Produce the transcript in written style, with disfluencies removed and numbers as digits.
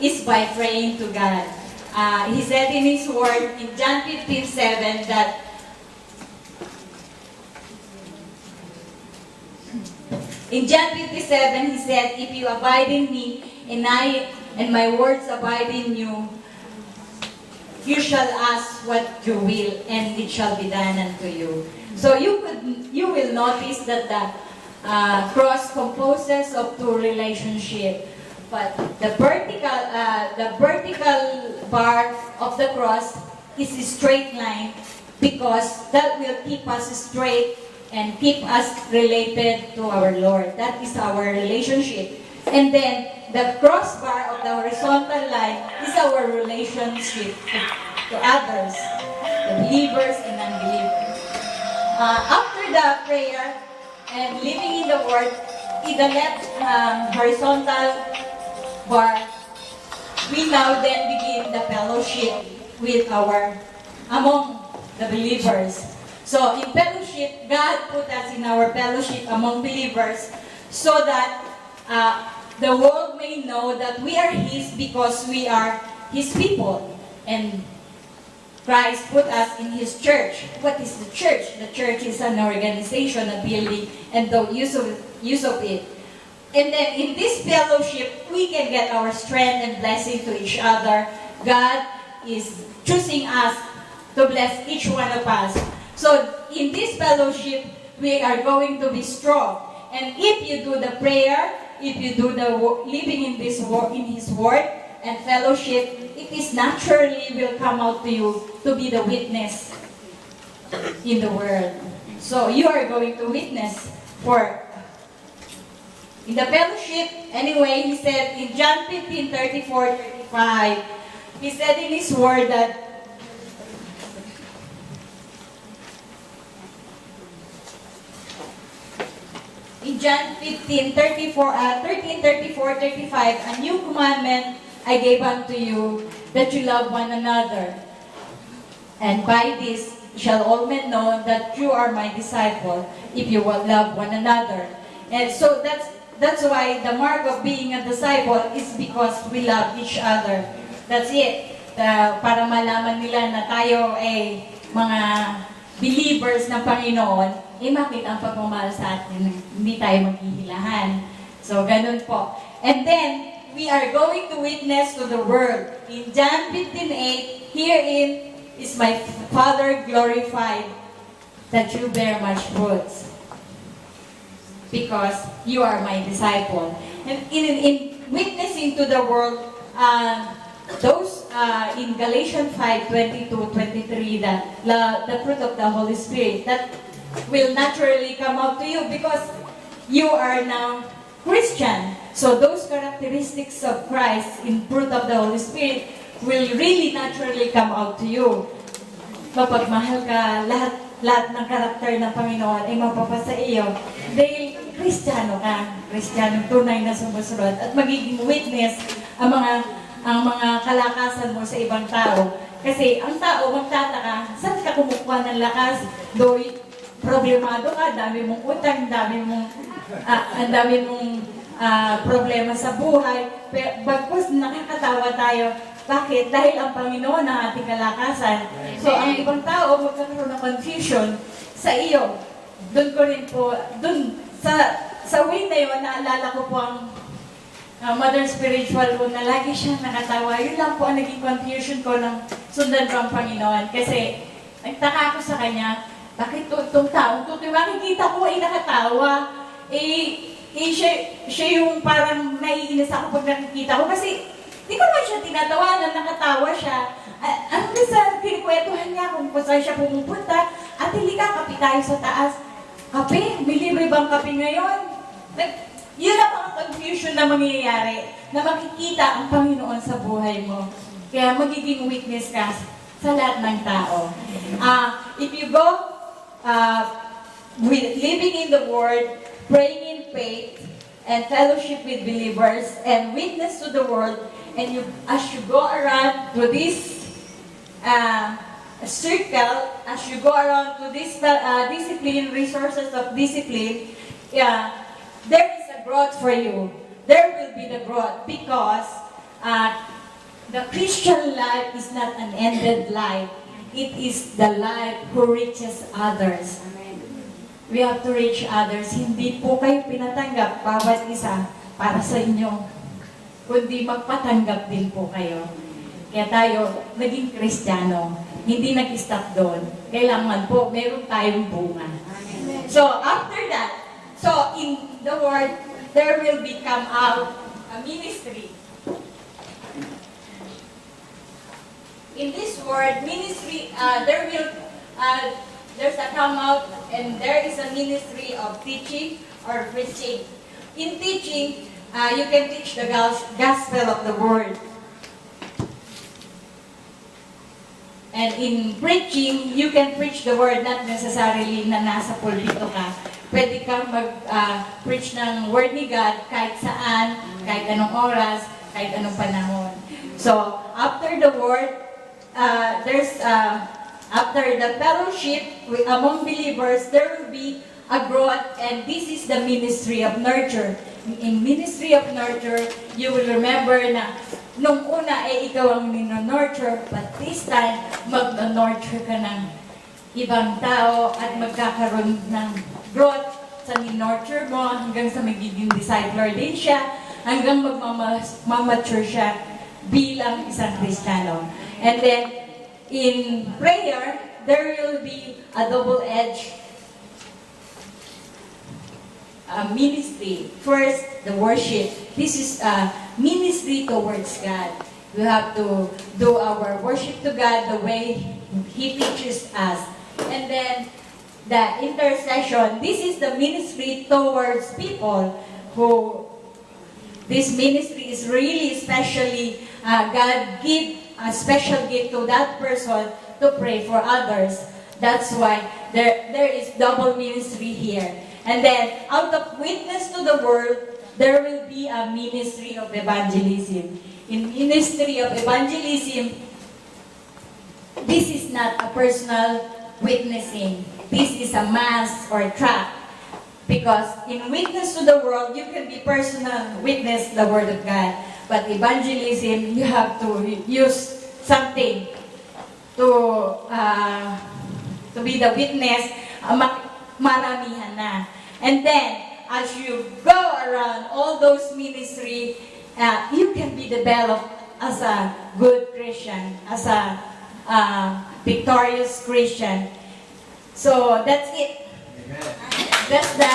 is by praying to God. He said in His Word, in John 15:7, that in John 57, He said, if you abide in me, and my words abide in you, you shall ask what you will, and it shall be done unto you. So you will notice that the cross composes of two relationships. But the vertical bar of the cross is a straight line, because that will keep us straight and keep us related to our Lord. That is our relationship. And then the crossbar of the horizontal line is our relationship to others, the believers and unbelievers. After the prayer and living in the Word, in the left horizontal bar, we now then begin the fellowship with among the believers. So in fellowship, God put us in our fellowship among believers so that the world may know that we are His, because we are His people. And Christ put us in His church. What is the church? The church is an organization, a building, and the use of it. And then in this fellowship, we can get our strength and blessing to each other. God is choosing us to bless each one of us. So in this fellowship, we are going to be strong. And if you do the prayer, if you do the living in His Word and fellowship, it is naturally will come out to you to be the witness in the world. So you are going to witness in the fellowship. Anyway, He said in John 15:34-35, He said in His Word that in John 13:34-35, a new commandment I gave unto you, that you love one another. And by this shall all men know that you are my disciple, if you will love one another. And so that's why the mark of being a disciple is because we love each other. That's it. Para malaman nila na tayo ay mga believers ng Panginoon, makita ang pagmamahal sa atin, hindi tayo maghihilahan. So, ganun po. And then, we are going to witness to the world. In John 15:8, herein is my Father glorified, that you bear much fruits, because you are my disciple. And in witnessing to the world, those in Galatians 5:22-23, the fruit of the Holy Spirit, that will naturally come out to you because you are now Christian. So those characteristics of Christ in fruit of the Holy Spirit will really naturally come out to you. Mapagmahal ka, lahat ng karakter ng Panginoon ay mapapasa iyo dahil Kristiyano ka, Kristiyano tunay na sumusunod, at magiging witness ang mga kalakasan mo sa ibang tao. Kasi ang tao magtataka, saan ka kumukuha ng lakas? Doy problemado ka, dami mong utang, ang dami mong problema sa buhay. Pero bagkus nakakatawa tayo. Bakit? Dahil ang Panginoon ang ating kalakasan. So ang ibang tao magkakaroon ng confusion sa iyo. Doon sa way na yun, naalala ko po ang mother spiritual ko na lagi siyang nakatawa. Yun lang po ang naging confusion ko ng sundan ko ang Panginoon. Kasi nagtaka ako sa kanya, bakit itong taong ito, makikita ko ay nakatawa. Siya yung parang naiinis ako pag nakikita ko. Kasi di ko naman siya tinatawanan, nakatawa siya. Ano sa kinikwetuhan niya kung saan siya pumupunta. At hindi ka, kape tayo sa taas. Kape? May libre bang kape ngayon? Yun ang mga confusion na mangyayari, na makikita ang Panginoon sa buhay mo. Kaya magiging witness ka sa lahat ng tao. If you go with living in the Word, praying in faith, and fellowship with believers, and witness to the world, and as you go around to this circle, as you go around to this discipline, resources of discipline, there is a growth for you. There will be the growth because the Christian life is not an ended life. It is the life who reaches others. We have to reach others. Hindi po kayo pinatanggap, bawat isa, para sa inyo. Kundi magpatanggap din po kayo. Kaya tayo, naging Kristiyano. Hindi nag-stop doon. Kailangan po, meron tayong bunga. So, after that, so in the Word, there will become out a ministry. In this word, ministry, there's a come out, and there is a ministry of teaching or preaching. In teaching, you can teach the gospel of the word. And in preaching, you can preach the word, not necessarily na nasa pulpito ka. Pwede kang mag-preach ng word ni God kahit saan, kahit anong oras, kahit anong panahon. So, after the word, after the fellowship among believers, there will be a growth, and this is the ministry of nurture. In ministry of nurture, you will remember na nung una ikaw ang nurture, but this time, mag-nurture ka ng ibang tao at magkakaroon ng growth sa nurture mo hanggang sa magiging discipler din siya, hanggang magmamature siya bilang isang Kristiyano. And then, in prayer, there will be a double-edged ministry. First, the worship. This is a ministry towards God. We have to do our worship to God the way He teaches us. And then, the intercession. This is the ministry towards people who, this ministry is really especially, God give a special gift to that person to pray for others. That's why there is double ministry here. And then, out of witness to the world, there will be a ministry of evangelism. In ministry of evangelism, this is not a personal witnessing. This is a mass or tract. Because in witness to the world, you can be personal witness the Word of God. But evangelism, you have to use something to be the witness, maramihan na. And then, as you go around all those ministry, you can be developed as a good Christian, as a victorious Christian. So, that's it. Amen. That's the